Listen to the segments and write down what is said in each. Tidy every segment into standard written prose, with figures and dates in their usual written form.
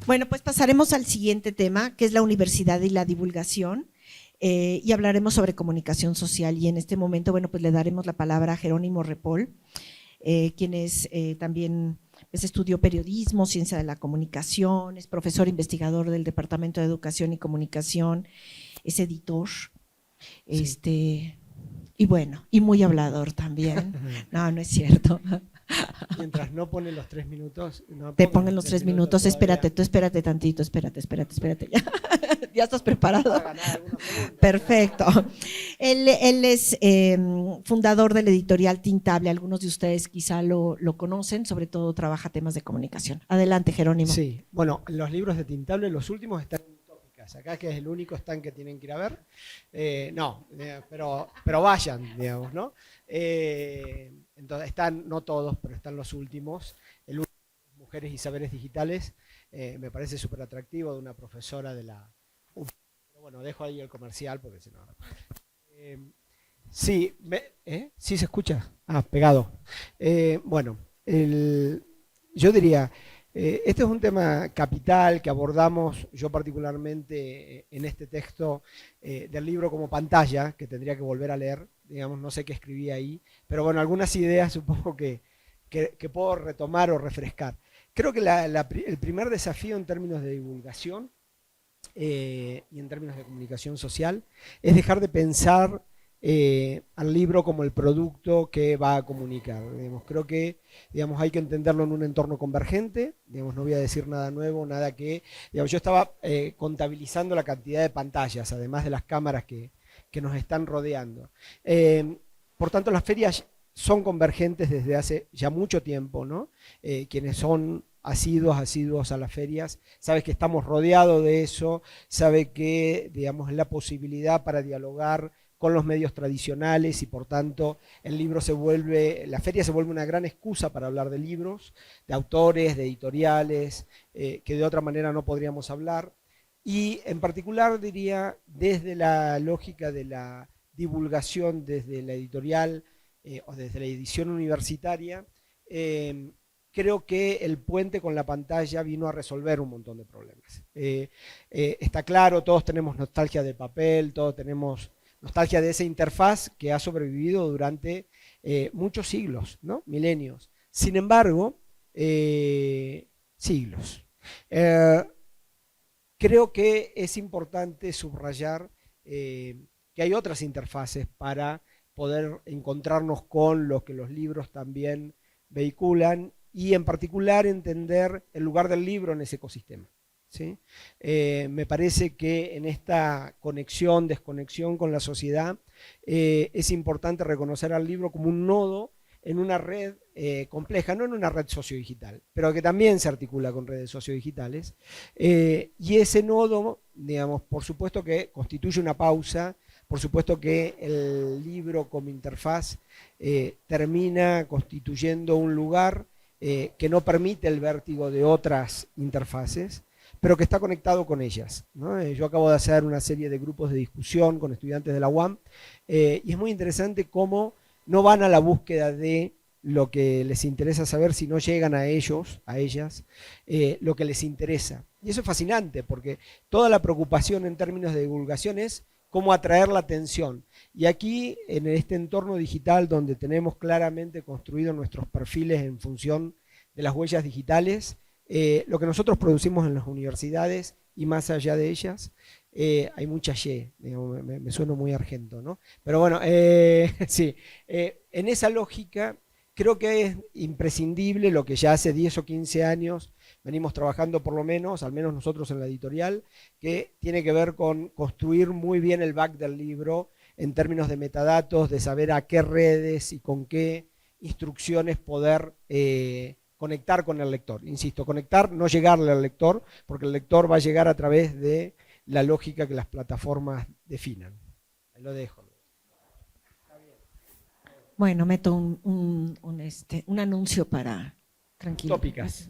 Bueno, pues pasaremos al siguiente tema, que es la universidad y la divulgación, y hablaremos sobre comunicación social. Y en este momento, bueno, pues le daremos la palabra a Jerónimo Ripoll, quien es también pues, estudió periodismo, ciencia de la comunicación, es profesor investigador del Departamento de Educación y Comunicación, es editor, Sí. y bueno, y muy hablador también. No, no es cierto. Mientras no pone los 3 minutos, no Te pongan pongan los 3 3 minutos minutos, todavía. espérate, tú espérate tantito, espérate. ¿Ya estás preparado? Para ganar algunos segundos. Perfecto. Él es fundador del editorial Tintable, algunos de ustedes quizá lo conocen, sobre todo trabaja temas de comunicación. Adelante, Jerónimo. Sí, bueno, los libros de Tintable, los últimos están en Utópicas, acá que es el único stand que tienen que ir a ver. No, pero vayan, digamos, ¿no? Entonces están, no todos, pero están los últimos. El último, Mujeres y Saberes Digitales, me parece súper atractivo, de una profesora de la UP. Pero bueno, dejo ahí el comercial porque si no. Sí, ¿sí se escucha? Ah, pegado. Bueno, yo diría, este es un tema capital que abordamos yo particularmente en este texto del libro como pantalla, que tendría que volver a leer, digamos, no sé qué escribí ahí, pero bueno, algunas ideas supongo que puedo retomar o refrescar. Creo que el primer desafío en términos de divulgación y en términos de comunicación social es dejar de pensar al libro como el producto que va a comunicar. Digamos, creo que digamos, hay que entenderlo en un entorno convergente. Digamos, no voy a decir nada nuevo, nada que... Digamos, yo estaba contabilizando la cantidad de pantallas, además de las cámaras que nos están rodeando. Por tanto, las ferias son convergentes desde hace ya mucho tiempo, ¿no? Quienes son asiduos a las ferias, sabes que estamos rodeados de eso, sabe que, digamos, es la posibilidad para dialogar con los medios tradicionales y por tanto la feria se vuelve una gran excusa para hablar de libros, de autores, de editoriales, que de otra manera no podríamos hablar. Y en particular diría desde la lógica de la divulgación, desde la editorial o desde la edición universitaria, creo que el puente con la pantalla vino a resolver un montón de problemas. Está claro, todos tenemos nostalgia del papel, todos tenemos nostalgia de esa interfaz que ha sobrevivido durante muchos siglos, ¿no? Milenios. Sin embargo, siglos. Creo que es importante subrayar que hay otras interfaces para poder encontrarnos con lo que los libros también vehiculan y en particular entender el lugar del libro en ese ecosistema. ¿Sí? Me parece que en esta conexión, desconexión con la sociedad, es importante reconocer al libro como un nodo en una red compleja, no en una red sociodigital, pero que también se articula con redes sociodigitales. Y ese nodo, digamos, por supuesto que constituye una pausa, por supuesto que el libro como interfaz termina constituyendo un lugar que no permite el vértigo de otras interfaces, pero que está conectado con ellas, ¿no? Yo acabo de hacer una serie de grupos de discusión con estudiantes de la UAM y es muy interesante cómo no van a la búsqueda de lo que les interesa saber, si no llegan a ellos, a ellas, lo que les interesa. Y eso es fascinante, porque toda la preocupación en términos de divulgación es cómo atraer la atención. Y aquí, en este entorno digital, donde tenemos claramente construidos nuestros perfiles en función de las huellas digitales, lo que nosotros producimos en las universidades y más allá de ellas, hay mucha Y, digamos, me sueno muy argento, ¿no? Pero bueno, sí, en esa lógica creo que es imprescindible lo que ya hace 10 o 15 años venimos trabajando por lo menos, al menos nosotros en la editorial, que tiene que ver con construir muy bien el back del libro en términos de metadatos, de saber a qué redes y con qué instrucciones poder conectar con el lector. Insisto, conectar, no llegarle al lector, porque el lector va a llegar a través de la lógica que las plataformas definan. Ahí lo dejo. Bueno, meto un anuncio para... Tranquilo. Tópicas.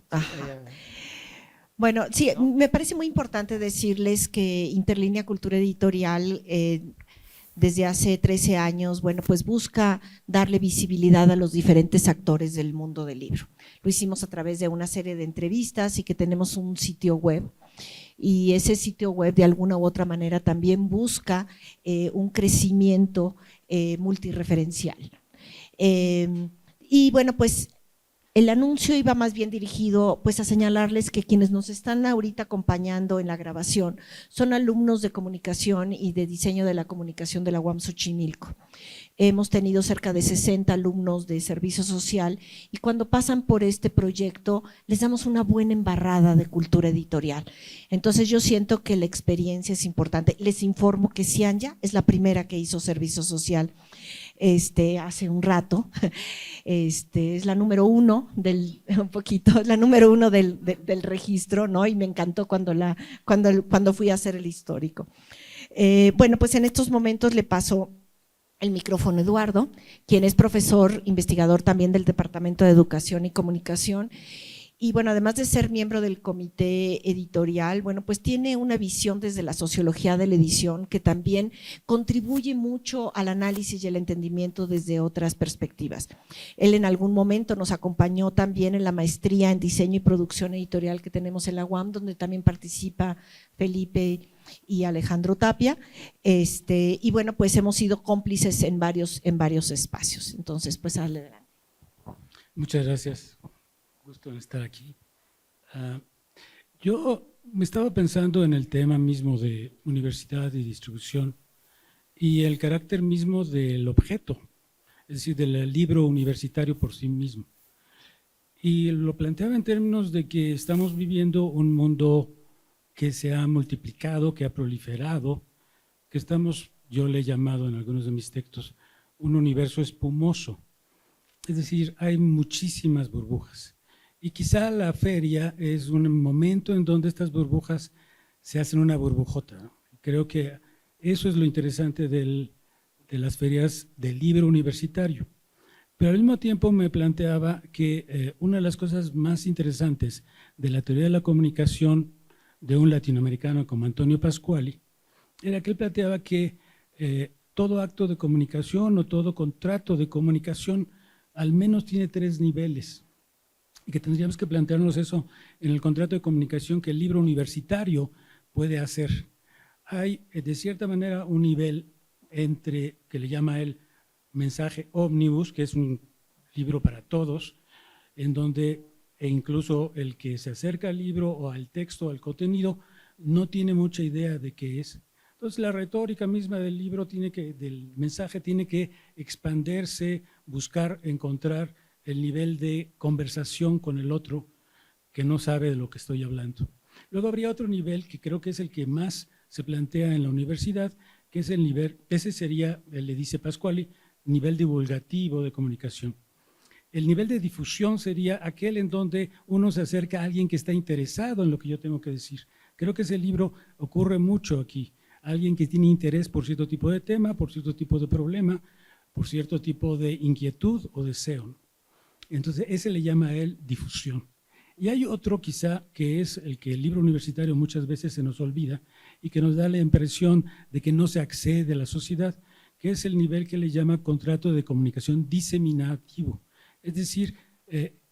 Bueno, sí, ¿no? Me parece muy importante decirles que Interlínea Cultura Editorial desde hace 13 años, bueno, pues busca darle visibilidad a los diferentes actores del mundo del libro. Lo hicimos a través de una serie de entrevistas y que tenemos un sitio web. Y ese sitio web de alguna u otra manera también busca un crecimiento multireferencial. Y bueno, pues el anuncio iba más bien dirigido pues a señalarles que quienes nos están ahorita acompañando en la grabación son alumnos de comunicación y de diseño de la comunicación de la UAM Xochimilco. Hemos tenido cerca de 60 alumnos de servicio social y cuando pasan por este proyecto les damos una buena embarrada de cultura editorial. Entonces yo siento que la experiencia es importante. Les informo que Cianya es la primera que hizo servicio social hace un rato, es la número 1 del, un poquito, la número 1 del registro, ¿no? Y me encantó cuando fui a hacer el histórico. Bueno, pues en estos momentos le paso el micrófono a Eduardo, quien es profesor, investigador también del Departamento de Educación y Comunicación. Y bueno, además de ser miembro del comité editorial, bueno, pues tiene una visión desde la sociología de la edición que también contribuye mucho al análisis y el entendimiento desde otras perspectivas. Él en algún momento nos acompañó también en la maestría en diseño y producción editorial que tenemos en la UAM, donde también participa Felipe y Alejandro Tapia, y bueno, pues hemos sido cómplices en varios espacios. Entonces, pues adelante. Muchas gracias. Gusto en estar aquí. Yo me estaba pensando en el tema mismo de universidad y distribución y el carácter mismo del objeto, es decir, del libro universitario por sí mismo. Y lo planteaba en términos de que estamos viviendo un mundo que se ha multiplicado, que ha proliferado, que estamos, yo le he llamado en algunos de mis textos, un universo espumoso. Es decir, hay muchísimas burbujas. Y quizá la feria es un momento en donde estas burbujas se hacen una burbujota, ¿no? Creo que eso es lo interesante de las ferias del libro universitario. Pero al mismo tiempo me planteaba que una de las cosas más interesantes de la teoría de la comunicación de un latinoamericano como Antonio Pasquali era que él planteaba que todo acto de comunicación o todo contrato de comunicación al menos tiene 3 niveles. Y que tendríamos que plantearnos eso en el contrato de comunicación que el libro universitario puede hacer. Hay, de cierta manera, un nivel entre, que le llama él, mensaje ómnibus, que es un libro para todos, en donde incluso el que se acerca al libro o al texto, al contenido, no tiene mucha idea de qué es. Entonces la retórica misma del libro del mensaje tiene que expandirse, buscar, encontrar el nivel de conversación con el otro que no sabe de lo que estoy hablando. Luego habría otro nivel que creo que es el que más se plantea en la universidad, que es el nivel, ese sería, le dice Pasquali, nivel divulgativo de comunicación. El nivel de difusión sería aquel en donde uno se acerca a alguien que está interesado en lo que yo tengo que decir. Creo que ese libro ocurre mucho aquí. Alguien que tiene interés por cierto tipo de tema, por cierto tipo de problema, por cierto tipo de inquietud o deseo. Entonces, ese le llama a él difusión. Y hay otro quizá que es el que el libro universitario muchas veces se nos olvida y que nos da la impresión de que no se accede a la sociedad, que es el nivel que le llama contrato de comunicación diseminativo. Es decir,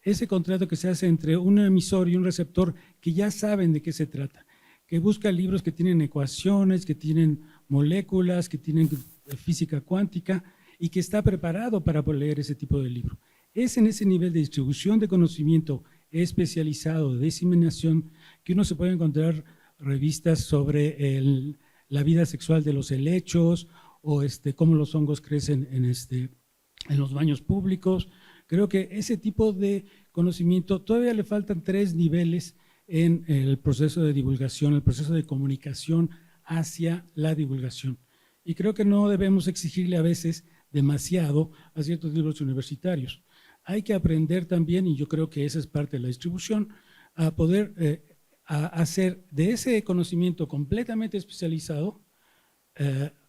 ese contrato que se hace entre un emisor y un receptor que ya saben de qué se trata, que busca libros que tienen ecuaciones, que tienen moléculas, que tienen física cuántica y que está preparado para poder leer ese tipo de libro. Es en ese nivel de distribución de conocimiento especializado, de diseminación, que uno se puede encontrar revistas sobre la vida sexual de los helechos o cómo los hongos crecen en los baños públicos. Creo que ese tipo de conocimiento todavía le faltan 3 niveles en el proceso de divulgación, el proceso de comunicación hacia la divulgación. Y creo que no debemos exigirle a veces demasiado a ciertos libros universitarios. Hay que aprender también, y yo creo que esa es parte de la distribución, a poder a hacer de ese conocimiento completamente especializado,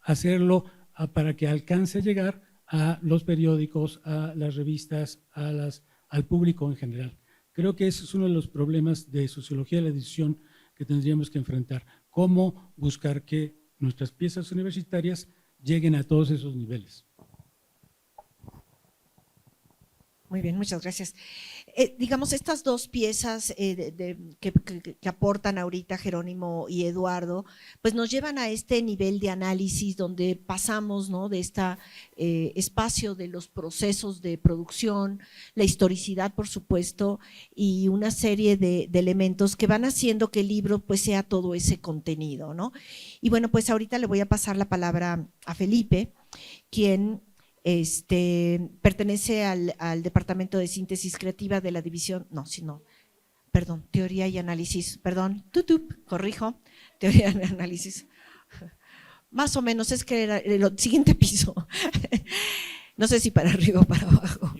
hacerlo para que alcance a llegar a los periódicos, a las revistas, al público en general. Creo que ese es uno de los problemas de sociología de la edición que tendríamos que enfrentar. Cómo buscar que nuestras piezas universitarias lleguen a todos esos niveles. Muy bien, muchas gracias. Digamos, estas dos piezas que aportan ahorita Jerónimo y Eduardo, pues nos llevan a este nivel de análisis donde pasamos, ¿no?, de este espacio de los procesos de producción, la historicidad, por supuesto, y una serie de elementos que van haciendo que el libro pues sea todo ese contenido, ¿no? Y bueno, pues ahorita le voy a pasar la palabra a Felipe, quien pertenece al Departamento de Síntesis Creativa de la División, Teoría y Análisis, corrijo, Teoría y Análisis, más o menos, es que era el siguiente piso, no sé si para arriba o para abajo,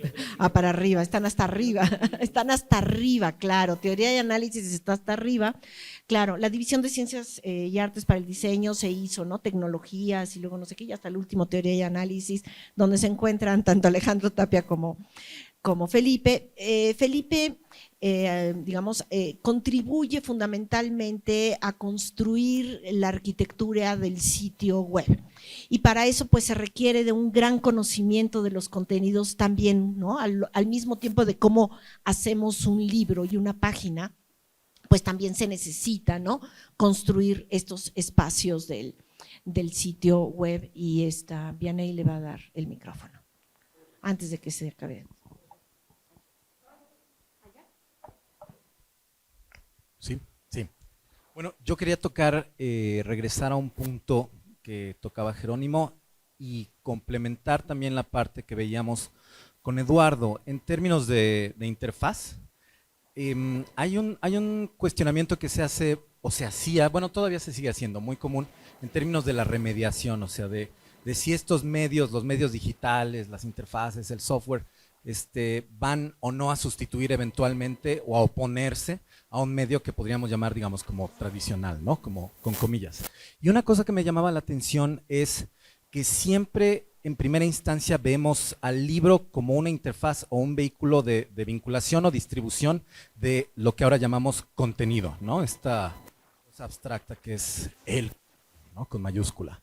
para arriba, están hasta arriba, claro, Teoría y Análisis está hasta arriba, claro, la División de Ciencias y Artes para el Diseño se hizo, ¿no?, Tecnologías y luego no sé qué, y hasta el último Teoría y Análisis, donde se encuentran tanto Alejandro Tapia como Felipe. Felipe, contribuye fundamentalmente a construir la arquitectura del sitio web. Y para eso pues se requiere de un gran conocimiento de los contenidos también, ¿no? Al mismo tiempo de cómo hacemos un libro y una página, pues también se necesita, ¿no?, construir estos espacios del sitio web, y Vianey le va a dar el micrófono antes de que se acabe. Sí. Bueno, yo quería regresar a un punto que tocaba Jerónimo y complementar también la parte que veíamos con Eduardo en términos de interfaz. Hay un cuestionamiento que se hace o se hacía, bueno, todavía se sigue haciendo, muy común en términos de la remediación, o sea, de si estos medios, los medios digitales, las interfaces, el software, van o no a sustituir eventualmente o a oponerse a un medio que podríamos llamar, digamos, como tradicional, ¿no? Como con comillas. Y una cosa que me llamaba la atención es que siempre en primera instancia vemos al libro como una interfaz o un vehículo de vinculación o distribución de lo que ahora llamamos contenido, ¿no? Esta cosa abstracta que es el, ¿no?, con mayúscula.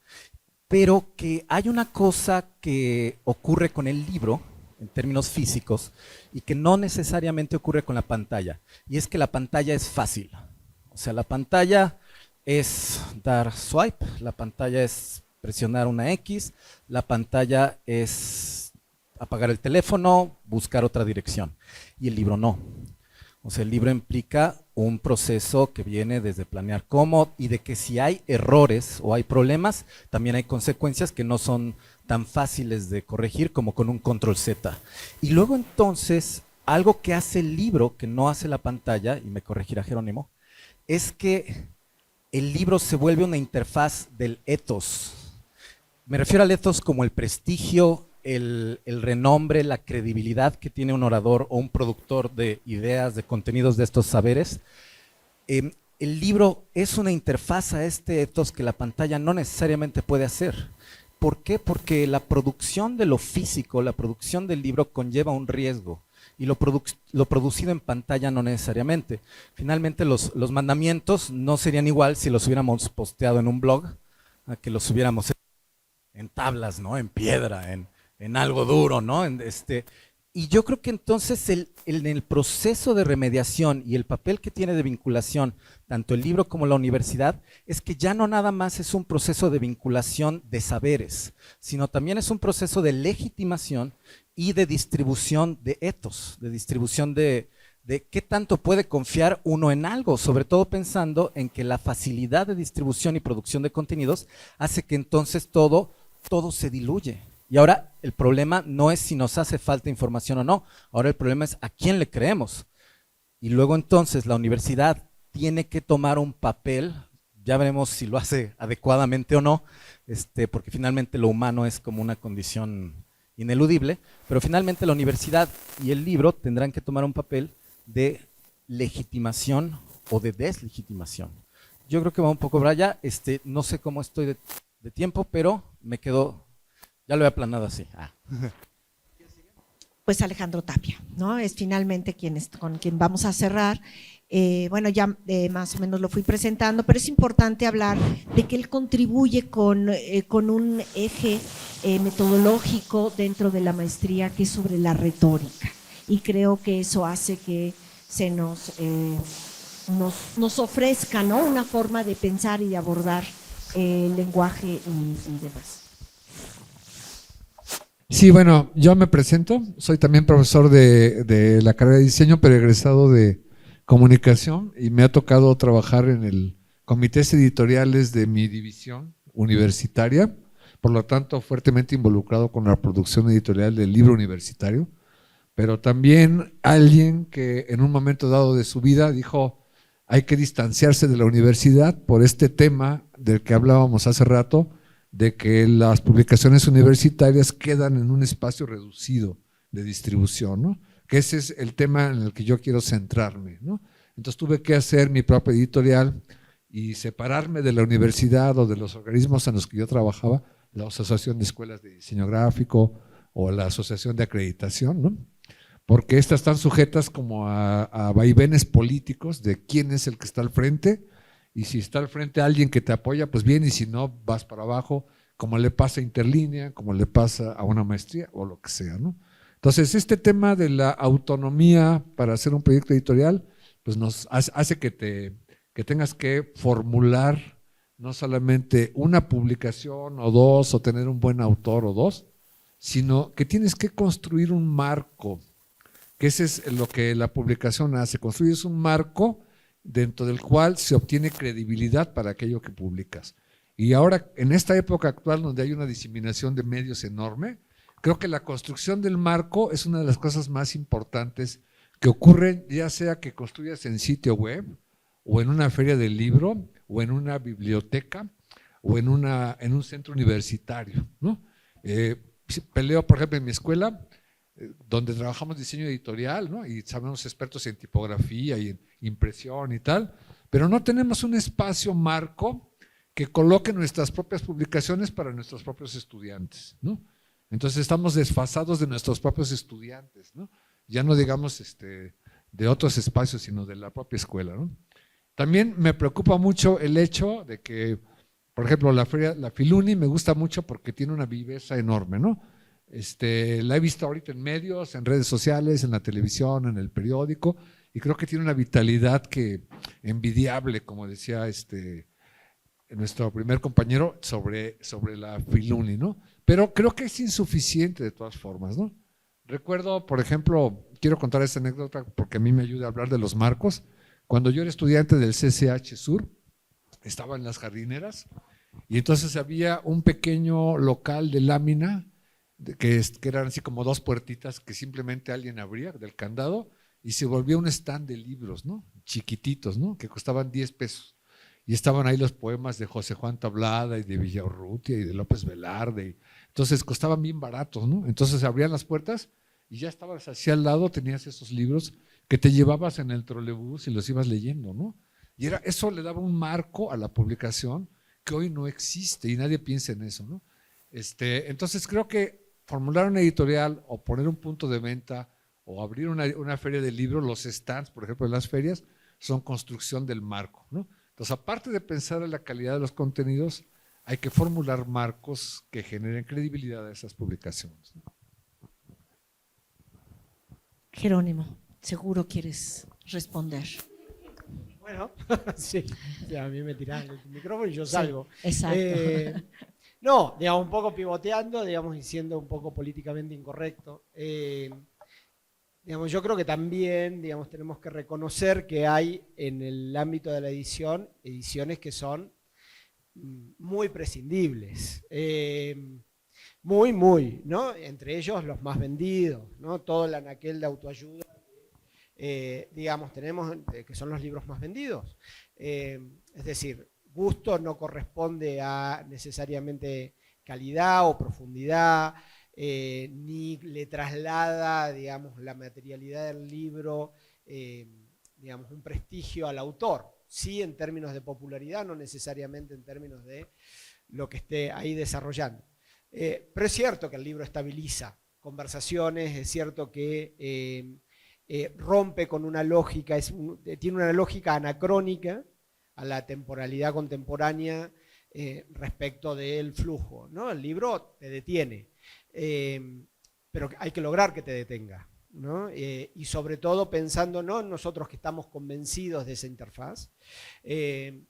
Pero que hay una cosa que ocurre con el libro en términos físicos y que no necesariamente ocurre con la pantalla, y es que la pantalla es fácil. O sea, la pantalla es dar swipe, la pantalla es presionar una X, la pantalla es apagar el teléfono, buscar otra dirección, y el libro no. O sea, el libro implica un proceso que viene desde planear cómo, y de que si hay errores o hay problemas, también hay consecuencias que no son tan fáciles de corregir como con un control Z. Y luego entonces, algo que hace el libro que no hace la pantalla, y me corregirá Jerónimo, es que el libro se vuelve una interfaz del ethos. Me refiero al ethos como el prestigio, el renombre, la credibilidad que tiene un orador o un productor de ideas, de contenidos de estos saberes. El libro es una interfaz a este ethos que la pantalla no necesariamente puede hacer. ¿Por qué? Porque la producción de lo físico, la producción del libro conlleva un riesgo, y lo producido en pantalla no necesariamente. Finalmente los mandamientos no serían igual si los hubiéramos posteado en un blog a que los hubiéramos en tablas, ¿no?, en piedra, en algo duro, ¿no? Y yo creo que entonces en el proceso de remediación y el papel que tiene de vinculación tanto el libro como la universidad es que ya no nada más es un proceso de vinculación de saberes, sino también es un proceso de legitimación y de distribución de ethos, de distribución de qué tanto puede confiar uno en algo, sobre todo pensando en que la facilidad de distribución y producción de contenidos hace que entonces todo se diluye. Y ahora el problema no es si nos hace falta información o no, ahora el problema es a quién le creemos. Y luego entonces la universidad tiene que tomar un papel, ya veremos si lo hace adecuadamente o no, porque finalmente lo humano es como una condición ineludible, pero finalmente la universidad y el libro tendrán que tomar un papel de legitimación o de deslegitimación. Yo creo que va un poco para allá, no sé cómo estoy de tiempo, pero me quedo, ya lo he aplanado así. pues Alejandro Tapia, ¿no? Es finalmente con quien vamos a cerrar. Bueno, ya más o menos lo fui presentando, pero es importante hablar de que él contribuye con un eje metodológico dentro de la maestría que es sobre la retórica, y creo que eso hace que se nos ofrezca, ¿no?, una forma de pensar y de abordar el lenguaje y demás. Sí, bueno, yo me presento, soy también profesor de la carrera de diseño, pero egresado de comunicación, y me ha tocado trabajar en el comités editoriales de mi división universitaria, por lo tanto fuertemente involucrado con la producción editorial del libro universitario, pero también alguien que en un momento dado de su vida dijo: hay que distanciarse de la universidad por este tema del que hablábamos hace rato, de que las publicaciones universitarias quedan en un espacio reducido de distribución, ¿no? Que ese es el tema en el que yo quiero centrarme, ¿no? Entonces tuve que hacer mi propia editorial y separarme de la universidad o de los organismos en los que yo trabajaba, la Asociación de Escuelas de Diseño Gráfico o la Asociación de Acreditación, ¿no? Porque estas están sujetas como a vaivenes políticos de quién es el que está al frente, y si está al frente alguien que te apoya, pues bien, y si no, vas para abajo, como le pasa a Interlínea, como le pasa a una maestría o lo que sea, ¿no? Entonces, este tema de la autonomía para hacer un proyecto editorial, pues nos hace que tengas que formular no solamente una publicación o dos, o tener un buen autor o dos, sino que tienes que construir un marco, que ese es lo que la publicación hace. Construyes un marco dentro del cual se obtiene credibilidad para aquello que publicas. Y ahora, en esta época actual donde hay una diseminación de medios enorme, creo que la construcción del marco es una de las cosas más importantes que ocurren, ya sea que construyas en sitio web, o en una feria del libro, o en una biblioteca, o en un centro universitario, ¿no? Peleo, por ejemplo, en mi escuela, donde trabajamos diseño editorial, ¿no? Y somos expertos en tipografía y en impresión y tal, pero no tenemos un espacio marco que coloque nuestras propias publicaciones para nuestros propios estudiantes, ¿no? Entonces estamos desfasados de nuestros propios estudiantes, ¿no? Ya no digamos de otros espacios, sino de la propia escuela, ¿no? También me preocupa mucho el hecho de que, por ejemplo, la Filuni me gusta mucho porque tiene una viveza enorme, ¿no? La he visto ahorita en medios, en redes sociales, en la televisión, en el periódico, y creo que tiene una vitalidad envidiable, como decía nuestro primer compañero sobre la Filuni, ¿no? Pero creo que es insuficiente de todas formas, ¿no? Recuerdo, por ejemplo, quiero contar esta anécdota porque a mí me ayuda a hablar de los marcos. Cuando yo era estudiante del CCH Sur, estaba en las jardineras, y entonces había un pequeño local de lámina que eran así como dos puertitas que simplemente alguien abría del candado, y se volvía un stand de libros, ¿no? Chiquititos, ¿no? Que costaban 10 pesos. Y estaban ahí los poemas de José Juan Tablada y de Villaurrutia y de López Velarde. Entonces costaban bien baratos, ¿no? Entonces abrían las puertas y ya estabas hacia al lado, tenías esos libros que te llevabas en el trolebús y los ibas leyendo, ¿no? Y eso le daba un marco a la publicación que hoy no existe y nadie piensa en eso, ¿no? Entonces creo que formular una editorial o poner un punto de venta o abrir una feria de libros, los stands, por ejemplo, en las ferias, son construcción del marco, ¿no? Entonces, aparte de pensar en la calidad de los contenidos, hay que formular marcos que generen credibilidad a esas publicaciones, ¿no? Jerónimo, seguro quieres responder. Bueno, sí, a mí me tiran el micrófono y yo salgo. Sí, exacto. No, digamos, un poco pivoteando, digamos, y siendo un poco políticamente incorrecto. Digamos, yo creo que también, digamos, tenemos que reconocer que hay en el ámbito de la edición, ediciones que son muy prescindibles. Muy, ¿no? Entre ellos los más vendidos, ¿no? Todo el anaquel de autoayuda, digamos, tenemos, que son los libros más vendidos. Es decir, gusto no corresponde a necesariamente calidad o profundidad, ni le traslada, digamos, la materialidad del libro, digamos, un prestigio al autor. Sí, en términos de popularidad, no necesariamente en términos de lo que esté ahí desarrollando. Pero es cierto que el libro estabiliza, conversaciones, es cierto que rompe con una lógica, tiene una lógica anacrónica a la temporalidad contemporánea respecto del flujo, ¿no? El libro te detiene, pero hay que lograr que te detenga, ¿no? Y sobre todo pensando no en nosotros que estamos convencidos de esa interfaz,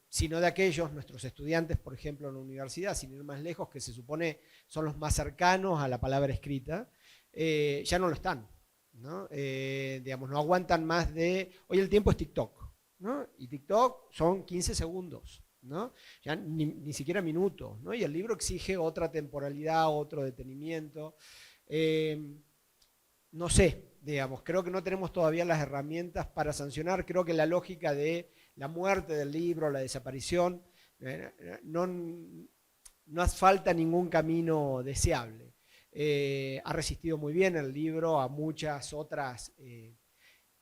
sino de aquellos, nuestros estudiantes, por ejemplo, en la universidad, sin ir más lejos, que se supone son los más cercanos a la palabra escrita, ya no lo están, ¿no? Digamos, no aguantan más de, hoy el tiempo es TikTok, ¿no? Y TikTok son 15 segundos, ¿no? Ya ni siquiera minutos, ¿no? Y el libro exige otra temporalidad, otro detenimiento. No sé, digamos, creo que no tenemos todavía las herramientas para sancionar. Creo que la lógica de la muerte del libro, la desaparición, no hace falta ningún camino deseable. Ha resistido muy bien el libro a muchas otras.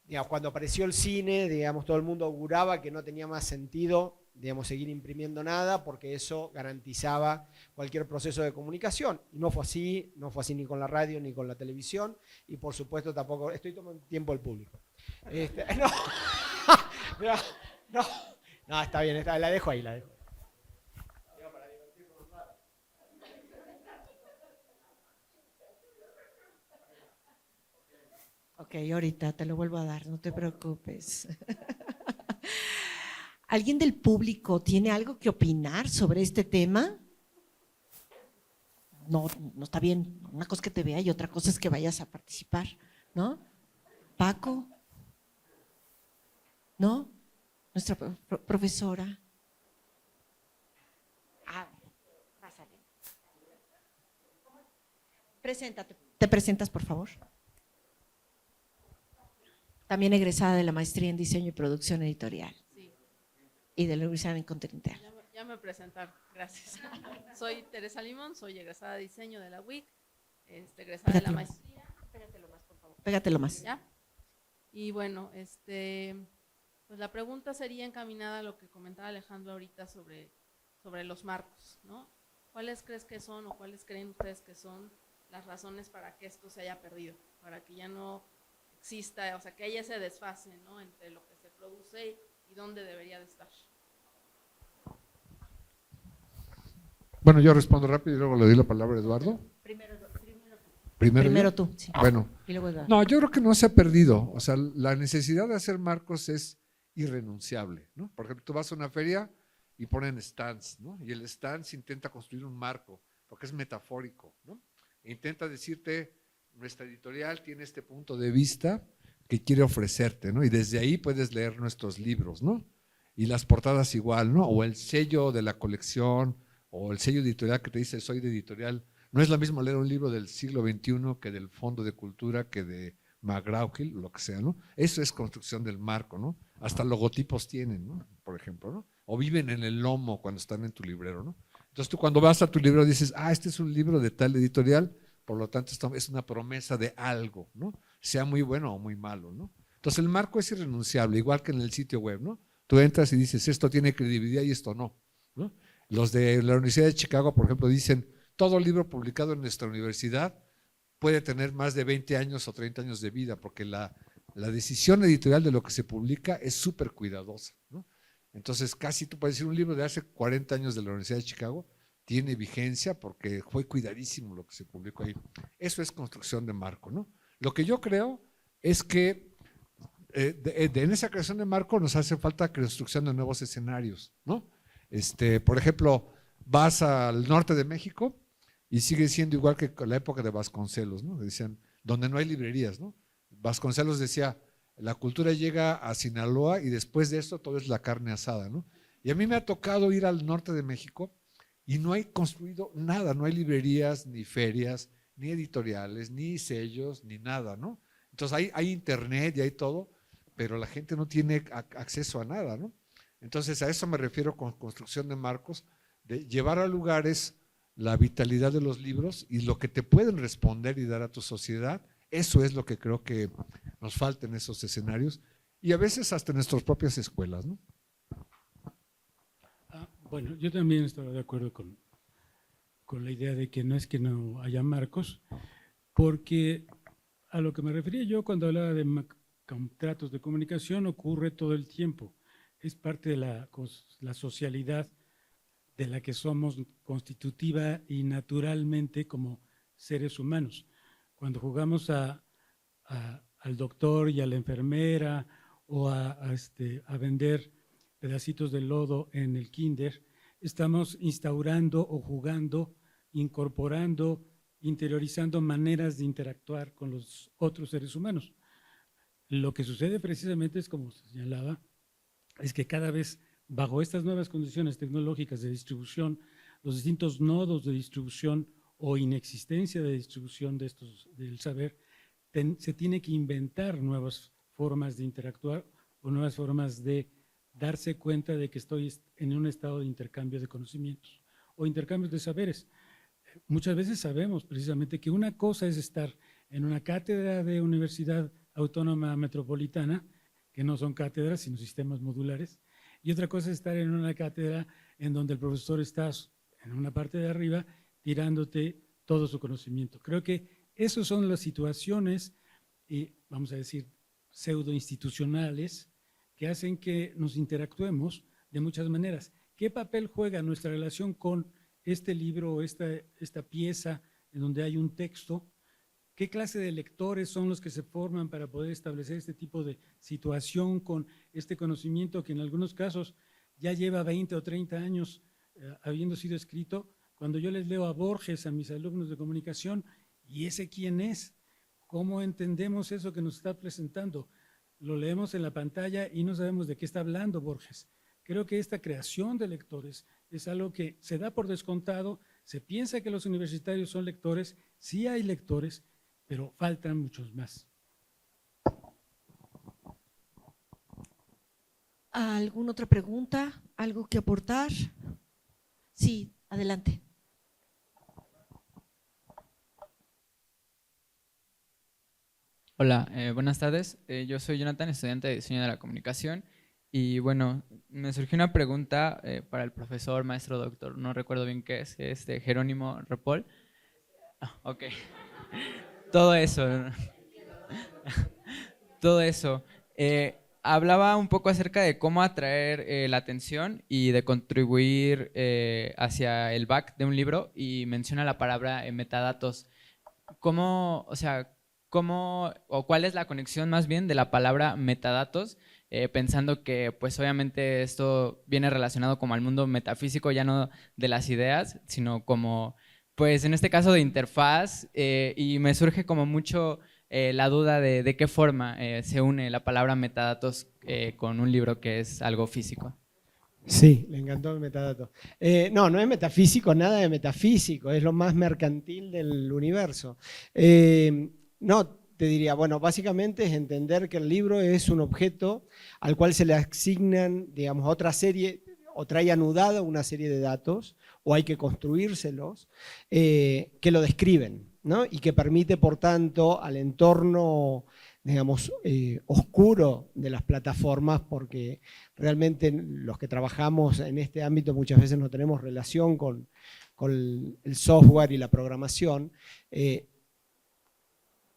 Digamos, cuando apareció el cine, digamos, todo el mundo auguraba que no tenía más sentido, digamos, seguir imprimiendo nada porque eso garantizaba cualquier proceso de comunicación. Y no fue así ni con la radio ni con la televisión, y por supuesto tampoco, estoy tomando tiempo al público. No, está bien, la dejo ahí, la dejo. Ok, ahorita te lo vuelvo a dar, no te preocupes. ¿Alguien del público tiene algo que opinar sobre este tema? No, no está bien. Una cosa es que te vea y otra cosa es que vayas a participar, ¿no? Paco, ¿no? Nuestra profesora. Pásale. Preséntate. ¿Te presentas, por favor? También egresada de la maestría en diseño y producción editorial. Sí. Y de la Universidad Intercontinental. Ya me presentaron, gracias. Soy Teresa Limón, soy egresada de diseño de la UIC, egresada de la maestría. Pégatelo más, por favor. Pégatelo más. ¿Ya? Y bueno, pues la pregunta sería encaminada a lo que comentaba Alejandro ahorita sobre los marcos, ¿no? ¿Cuáles crees que son o cuáles creen ustedes que son las razones para que esto se haya perdido? Para que ya no exista, o sea, que haya ese desfase, ¿no? Entre lo que se produce y dónde debería de estar. Bueno, yo respondo rápido y luego le doy la palabra a Eduardo. Primero tú. Sí. Bueno, Y luego Eduardo. no, yo creo que no se ha perdido. O sea, la necesidad de hacer marcos es irrenunciable, ¿no? Por ejemplo, tú vas a una feria y ponen stands, ¿no? Y el stand intenta construir un marco, porque es metafórico, ¿no? E intenta decirte, nuestra editorial tiene este punto de vista que quiere ofrecerte, ¿no? Y desde ahí puedes leer nuestros libros, ¿no? Y las portadas igual, ¿no? O el sello de la colección, o el sello editorial que te dice soy de editorial. No es lo mismo leer un libro del siglo XXI que del Fondo de Cultura, que de McGraw-Hill, lo que sea, ¿no? Eso es construcción del marco, ¿no? Hasta logotipos tienen, ¿no? Por ejemplo, ¿no? O viven en el lomo cuando están en tu librero, ¿no? Entonces tú cuando vas a tu libro dices, este es un libro de tal editorial, por lo tanto esto es una promesa de algo, ¿no? Sea muy bueno o muy malo, ¿no? Entonces el marco es irrenunciable, igual que en el sitio web, ¿no? Tú entras y dices, esto tiene credibilidad y esto no, ¿no? Los de la Universidad de Chicago, por ejemplo, dicen, todo libro publicado en nuestra universidad puede tener más de 20 años o 30 años de vida, porque la decisión editorial de lo que se publica es súper cuidadosa, ¿no? Entonces, casi tú puedes decir un libro de hace 40 años de la Universidad de Chicago tiene vigencia porque fue cuidadísimo lo que se publicó ahí. Eso es construcción de marco, ¿no? Lo que yo creo es que en esa creación de marco nos hace falta construcción de nuevos escenarios, ¿no? Por ejemplo, vas al norte de México y sigue siendo igual que la época de Vasconcelos, ¿no? Decían, donde no hay librerías, ¿no? Vasconcelos decía, la cultura llega a Sinaloa y después de esto todo es la carne asada, ¿no? Y a mí me ha tocado ir al norte de México y no hay construido nada, no hay librerías, ni ferias, ni editoriales, ni sellos, ni nada, ¿no? Entonces hay internet y hay todo, pero la gente no tiene acceso a nada, ¿no? Entonces a eso me refiero con construcción de marcos, de llevar a lugares la vitalidad de los libros y lo que te pueden responder y dar a tu sociedad. Eso es lo que creo que nos falta en esos escenarios y a veces hasta en nuestras propias escuelas, ¿no? Bueno, yo también estaba de acuerdo con la idea de que no es que no haya marcos, porque a lo que me refería yo cuando hablaba de contratos de comunicación ocurre todo el tiempo. Es parte de la socialidad de la que somos constitutiva y naturalmente como seres humanos. Cuando jugamos al doctor y a la enfermera o a vender pedacitos de lodo en el kinder, estamos instaurando o jugando, incorporando, interiorizando maneras de interactuar con los otros seres humanos. Lo que sucede precisamente es, como se señalaba, es que cada vez bajo estas nuevas condiciones tecnológicas de distribución, los distintos nodos de distribución o inexistencia de distribución de del saber, se tiene que inventar nuevas formas de interactuar o nuevas formas de darse cuenta de que estoy en un estado de intercambio de conocimientos o intercambios de saberes. Muchas veces sabemos precisamente que una cosa es estar en una cátedra de Universidad Autónoma Metropolitana, que no son cátedras sino sistemas modulares, y otra cosa es estar en una cátedra en donde el profesor está en una parte de arriba tirándote todo su conocimiento. Creo que esas son las situaciones, vamos a decir, pseudo-institucionales que hacen que nos interactuemos de muchas maneras. ¿Qué papel juega nuestra relación con este libro o esta pieza en donde hay un texto? ¿Qué clase de lectores son los que se forman para poder establecer este tipo de situación con este conocimiento que en algunos casos ya lleva 20 o 30 años habiendo sido escrito? Cuando yo les leo a Borges, a mis alumnos de comunicación, ¿y ese quién es? ¿Cómo entendemos eso que nos está presentando? Lo leemos en la pantalla y no sabemos de qué está hablando Borges. Creo que esta creación de lectores es algo que se da por descontado. Se piensa que los universitarios son lectores, sí hay lectores, pero faltan muchos más. ¿Alguna otra pregunta? ¿Algo que aportar? Sí, adelante. Hola, buenas tardes. Yo soy Jonathan, estudiante de Diseño de la Comunicación. Y bueno, me surgió una pregunta para el profesor, maestro, doctor, no recuerdo bien qué es de Jerónimo Ripoll. Ok. Todo eso. Todo eso. Hablaba un poco acerca de cómo atraer la atención y de contribuir hacia el back de un libro y menciona la palabra metadatos. ¿Cómo, o sea, cómo o cuál es la conexión más bien de la palabra metadatos? Pensando que pues obviamente esto viene relacionado como al mundo metafísico, ya no de las ideas, sino como pues en este caso de interfaz, y me surge como mucho la duda de qué forma se une la palabra metadatos con un libro que es algo físico. Sí, le encantó el metadato. No es metafísico, nada de metafísico, es lo más mercantil del universo. No, te diría, bueno, básicamente es entender que el libro es un objeto al cual se le asignan, digamos, otra serie, o trae anudada una serie de datos, o hay que construírselos, que lo describen, ¿no? Y que permite, por tanto, al entorno, digamos, oscuro de las plataformas, porque realmente los que trabajamos en este ámbito muchas veces no tenemos relación con el software y la programación,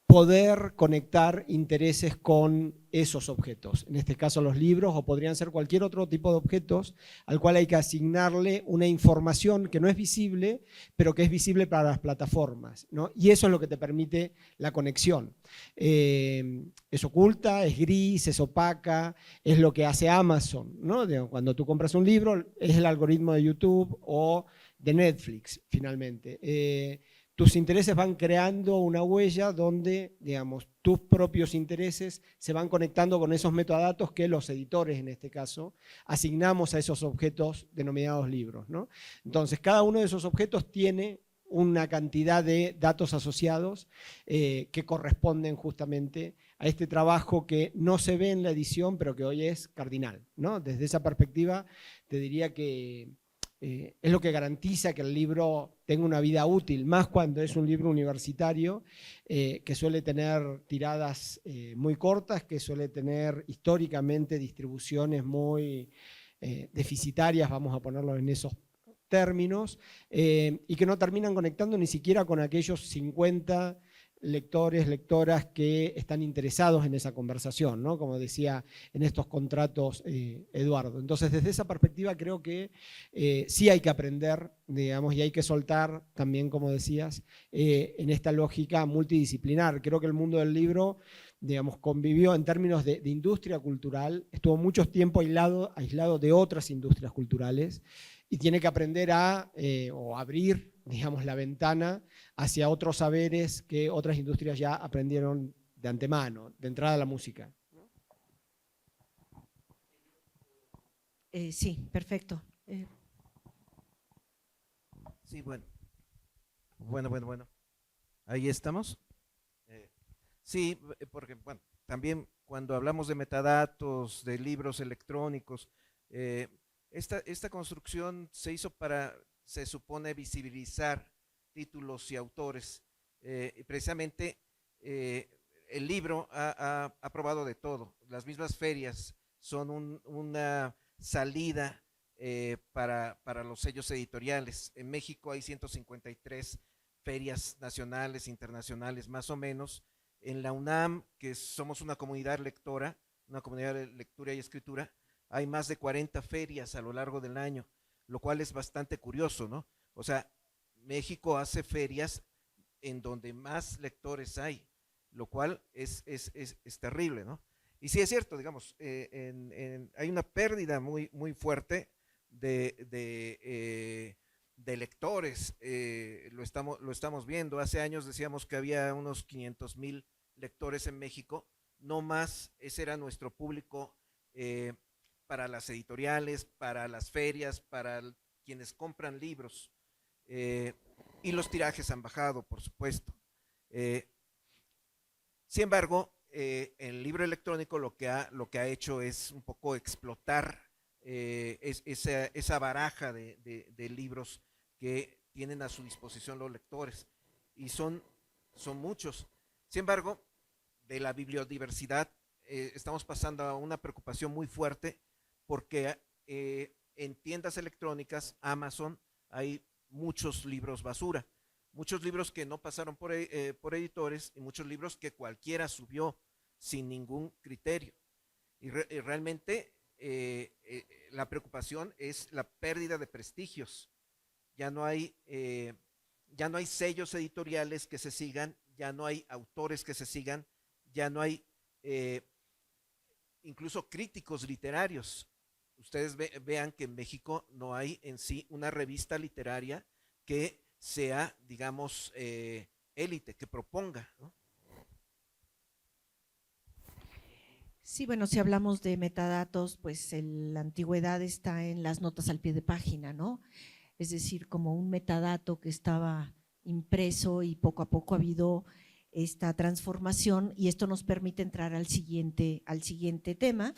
poder conectar intereses con esos objetos, en este caso los libros, o podrían ser cualquier otro tipo de objetos al cual hay que asignarle una información que no es visible, pero que es visible para las plataformas, ¿no? Y eso es lo que te permite la conexión. Es oculta, es gris, es opaca, es lo que hace Amazon, ¿no? Cuando tú compras un libro, es el algoritmo de YouTube o de Netflix, finalmente. Tus intereses van creando una huella donde, digamos, tus propios intereses se van conectando con esos metadatos que los editores, en este caso, asignamos a esos objetos denominados libros, ¿no? Entonces, cada uno de esos objetos tiene una cantidad de datos asociados que corresponden justamente a este trabajo que no se ve en la edición, pero que hoy es cardinal, ¿no? Desde esa perspectiva, te diría que es lo que garantiza que el libro tenga una vida útil, más cuando es un libro universitario que suele tener tiradas muy cortas, que suele tener históricamente distribuciones muy deficitarias, vamos a ponerlo en esos términos, y que no terminan conectando ni siquiera con aquellos 50 lectores, lectoras que están interesados en esa conversación, ¿no? Como decía en estos contratos Eduardo. Entonces, desde esa perspectiva creo que sí hay que aprender, digamos, y hay que soltar también, como decías, en esta lógica multidisciplinar. Creo que el mundo del libro, digamos, convivió en términos de industria cultural, estuvo mucho tiempo aislado de otras industrias culturales y tiene que aprender o abrir, digamos, la ventana hacia otros saberes que otras industrias ya aprendieron de antemano, de entrada a la música. Sí, perfecto. Sí, bueno. Bueno. Ahí estamos. Sí, porque, bueno, también cuando hablamos de metadatos, de libros electrónicos, esta construcción se hizo para, se supone, visibilizar títulos y autores. Precisamente el libro ha probado de todo. Las mismas ferias son una salida para los sellos editoriales. En México hay 153 ferias nacionales, internacionales, más o menos. En la UNAM, que somos una comunidad lectora, una comunidad de lectura y escritura, hay más de 40 ferias a lo largo del año, lo cual es bastante curioso, ¿no? O sea, México hace ferias en donde más lectores hay, lo cual es terrible, ¿no? Y sí es cierto, digamos, hay una pérdida muy fuerte de lectores, lo estamos viendo. Hace años decíamos que había unos 500,000 lectores en México, no más. Ese era nuestro público para las editoriales, para las ferias, para quienes compran libros, y los tirajes han bajado, por supuesto. Sin embargo, el libro electrónico lo que ha hecho es un poco explotar esa baraja de libros que tienen a su disposición los lectores, y son muchos. Sin embargo, de la bibliodiversidad estamos pasando a una preocupación muy fuerte, porque en tiendas electrónicas, Amazon, hay muchos libros basura, muchos libros que no pasaron por editores, y muchos libros que cualquiera subió sin ningún criterio. Y realmente la preocupación es la pérdida de prestigios. Ya no hay sellos editoriales que se sigan, ya no hay autores que se sigan, ya no hay incluso críticos literarios. Ustedes vean que en México no hay en sí una revista literaria que sea, digamos, élite, que proponga, ¿no? Sí, bueno, si hablamos de metadatos, pues la antigüedad está en las notas al pie de página, ¿no? Es decir, como un metadato que estaba impreso, y poco a poco ha habido esta transformación, y esto nos permite entrar al siguiente tema.